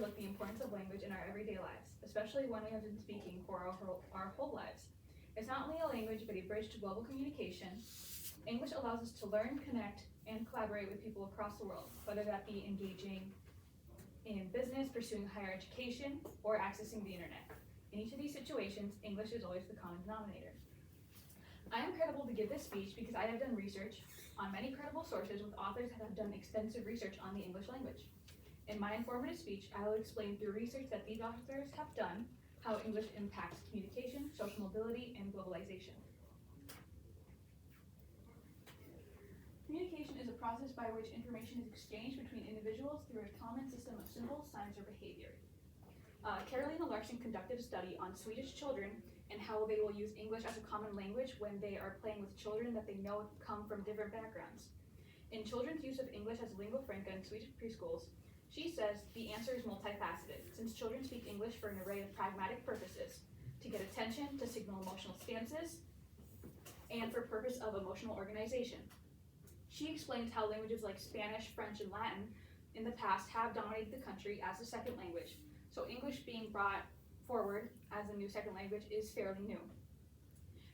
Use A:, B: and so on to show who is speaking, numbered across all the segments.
A: overlook the importance of language in our everyday lives, especially when we have been speaking for our whole lives. It's not only a language, but a bridge to global communication. English allows us to learn, connect, and collaborate with people across the world, whether that be engaging in business, pursuing higher education, or accessing the internet. In each of these situations, English is always the common denominator. I am credible to give this speech because I have done research on many credible sources with authors that have done extensive research on the English language. In my informative speech, I will explain through research that these authors have done how English impacts communication, social mobility, and globalization. Communication is a process by which information is exchanged between individuals through a common system of symbols, signs, or behavior. Carolina Larsson conducted a study on Swedish children and how they will use English as a common language when they are playing with children that they know come from different backgrounds. In children's use of English as lingua franca in Swedish preschools, she says the answer is multifaceted, since children speak English for an array of pragmatic purposes: to get attention, to signal emotional stances, and for purpose of emotional organization. She explains how languages like Spanish, French, and Latin in the past have dominated the country as a second language, so English being brought forward as a new second language is fairly new.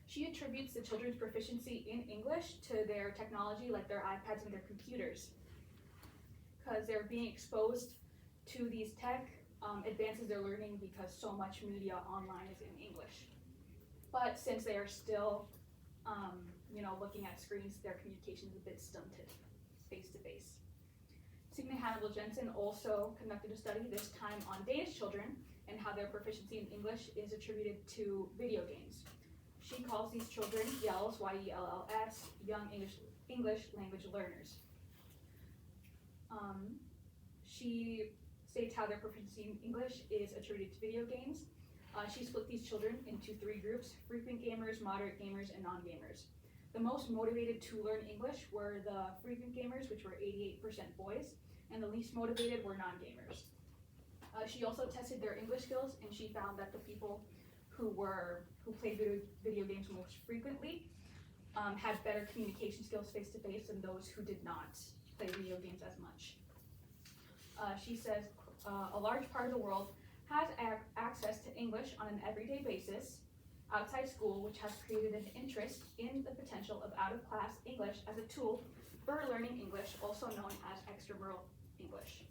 A: She attributes the children's proficiency in English to their technology, like their iPads and their computers, because they're being exposed to these tech advances their learning because so much media online is in English. But since they are still looking at screens, their communication is a bit stunted, face-to-face. Signe Hannibal Jensen also conducted a study, this time on Danish children, and how their proficiency in English is attributed to video games. She calls these children YELLs, Y-E-L-L-S, young English language learners. She states how their proficiency in English is attributed to video games. She split these children into 3 groups: frequent gamers, moderate gamers, and non-gamers. The most motivated to learn English were the frequent gamers, which were 88% boys, and the least motivated were non-gamers. She also tested their English skills, and she found that the people who played video games most frequently had better communication skills face-to-face than those who did not play video games as much. She says a large part of the world has access to English on an everyday basis outside school, which has created an interest in the potential of out-of-class English as a tool for learning English, also known as extramural English.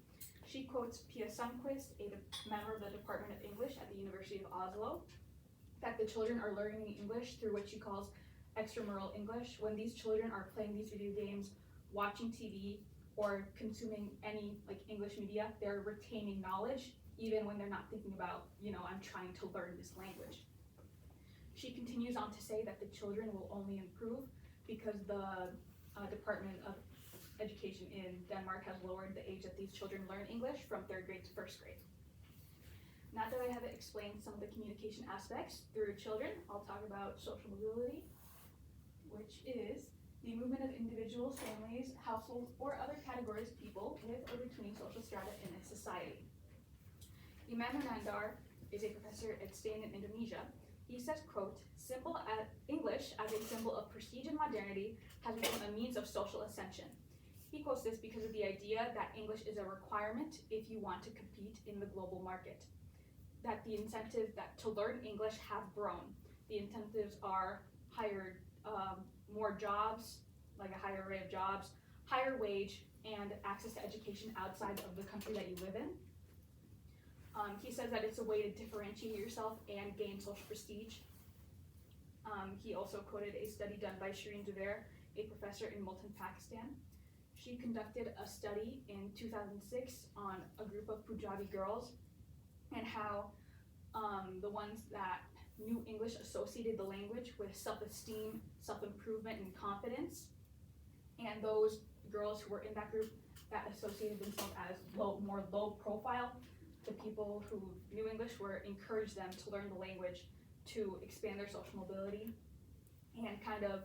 A: She quotes Pia Sundquist, a member of the Department of English at the University of Oslo, that the children are learning English through what she calls extramural English. When these children are playing these video games, watching TV, or consuming any English media, they're retaining knowledge even when they're not thinking about, I'm trying to learn this language. She continues on to say that the children will only improve because the Department of Education in Denmark has lowered the age that these children learn English from 3rd grade to 1st grade. Now that I have explained some of the communication aspects through children, I'll talk about social mobility, which is the movement of individuals, families, households, or other categories of people with or between social strata in a society. Iman Hernandar is a professor at Stan in Indonesia. He says, quote, "Simple English as a symbol of prestige and modernity has become a means of social ascension." He quotes this because of the idea that English is a requirement if you want to compete in the global market. That the incentives to learn English have grown. The incentives are more jobs, like a higher array of jobs, higher wage, and access to education outside of the country that you live in. He says that it's a way to differentiate yourself and gain social prestige. He also quoted a study done by Shireen Zubair, a professor in Multan, Pakistan. She conducted a study in 2006 on a group of Punjabi girls and how the ones that knew English associated the language with self-esteem, self-improvement, and confidence. And those girls who were in that group that associated themselves as more low profile, the people who knew English were encouraged them to learn the language to expand their social mobility and kind of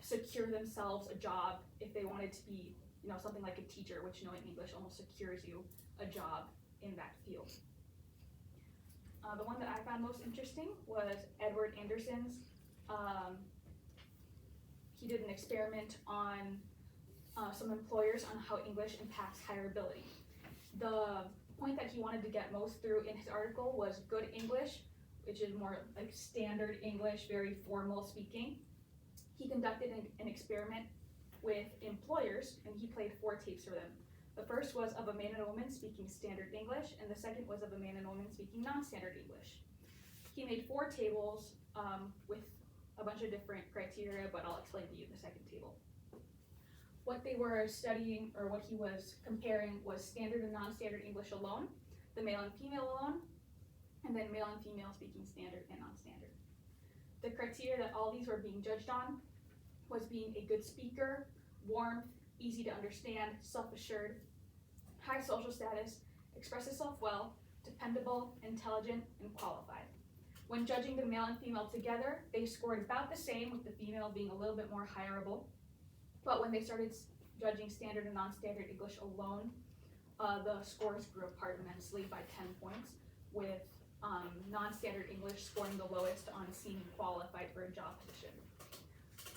A: secure themselves a job if they wanted to be, something like a teacher, which knowing English almost secures you a job in that field. The one that I found most interesting was Edward Anderson's. He did an experiment on some employers on how English impacts hireability. The point that he wanted to get most through in his article was good English, which is more like standard English, very formal speaking. He conducted an experiment with employers, and he played 4 tapes for them. The first was of a man and a woman speaking standard English, and the second was of a man and a woman speaking non-standard English. He made 4 tables with a bunch of different criteria, but I'll explain to you the second table. What they were studying, or what he was comparing, was standard and non-standard English alone, the male and female alone, and then male and female speaking standard and non-standard. The criteria that all these were being judged on was being a good speaker, warmth, easy to understand, self-assured, high social status, express himself well, dependable, intelligent, and qualified. When judging the male and female together, they scored about the same, with the female being a little bit more hireable. But when they started judging standard and non-standard English alone, the scores grew apart immensely by 10 points, with non-standard English scoring the lowest on seeming qualified for a job position.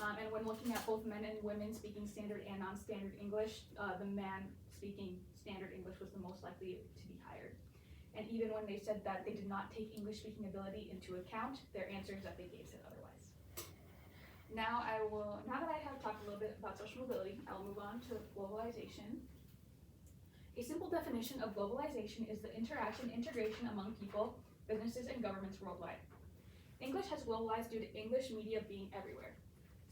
A: And when looking at both men and women speaking standard and non-standard English, the man speaking standard English was the most likely to be hired. And even when they said that they did not take English speaking ability into account, their answers that they gave said otherwise. Now that I have talked a little bit about social mobility, I'll move on to globalization. A simple definition of globalization is the integration among people, businesses, and governments worldwide. English has globalized due to English media being everywhere.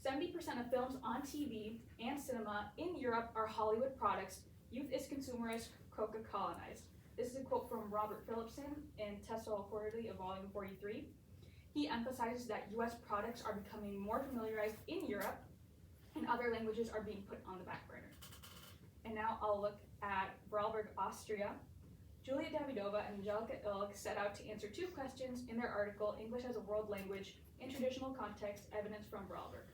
A: 70% of films on TV and cinema in Europe are Hollywood products. Youth is consumerist, Coca-colonized. This is a quote from Robert Phillipson in TESOL Quarterly of Volume 43. He emphasizes that US products are becoming more familiarized in Europe, and other languages are being put on the back burner. And now I'll look at Vorarlberg, Austria. Julia Davidova and Angelica Ilg set out to answer 2 questions in their article, English as a World Language, in Traditional Context, Evidence from Vorarlberg.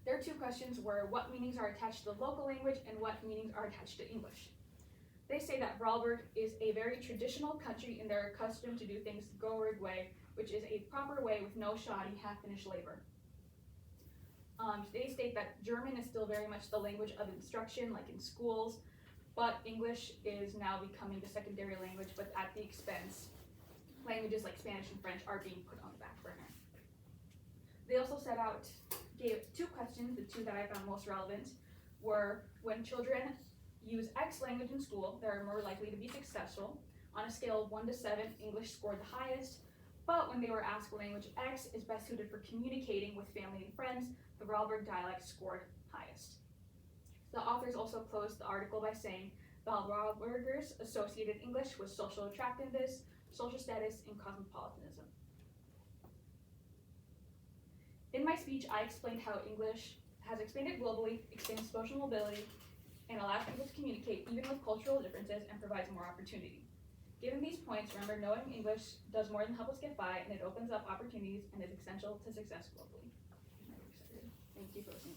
A: Their 2 questions were what meanings are attached to the local language and what meanings are attached to English. They say that Vorarlberg is a very traditional country and they're accustomed to do things the Go-Word way, which is a proper way with no shoddy, half-finished labor. They state that German is still very much the language of instruction, like in schools, but English is now becoming the secondary language, but at the expense. Languages like Spanish and French are being put on the back burner. They also gave 2 questions, the 2 that I found most relevant were when children use X language in school, they're more likely to be successful. On a scale of 1 to 7, English scored the highest, but when they were asked language X is best suited for communicating with family and friends, the Vorarlberg dialect scored highest. The authors also closed the article by saying the Vorarlbergers associated English with social attractiveness, social status, and cosmopolitanism. In my speech, I explained how English has expanded globally, expands social mobility, and allows people to communicate even with cultural differences and provides more opportunity. Given these points, remember knowing English does more than help us get by, and it opens up opportunities and is essential to success globally. Thank you for listening.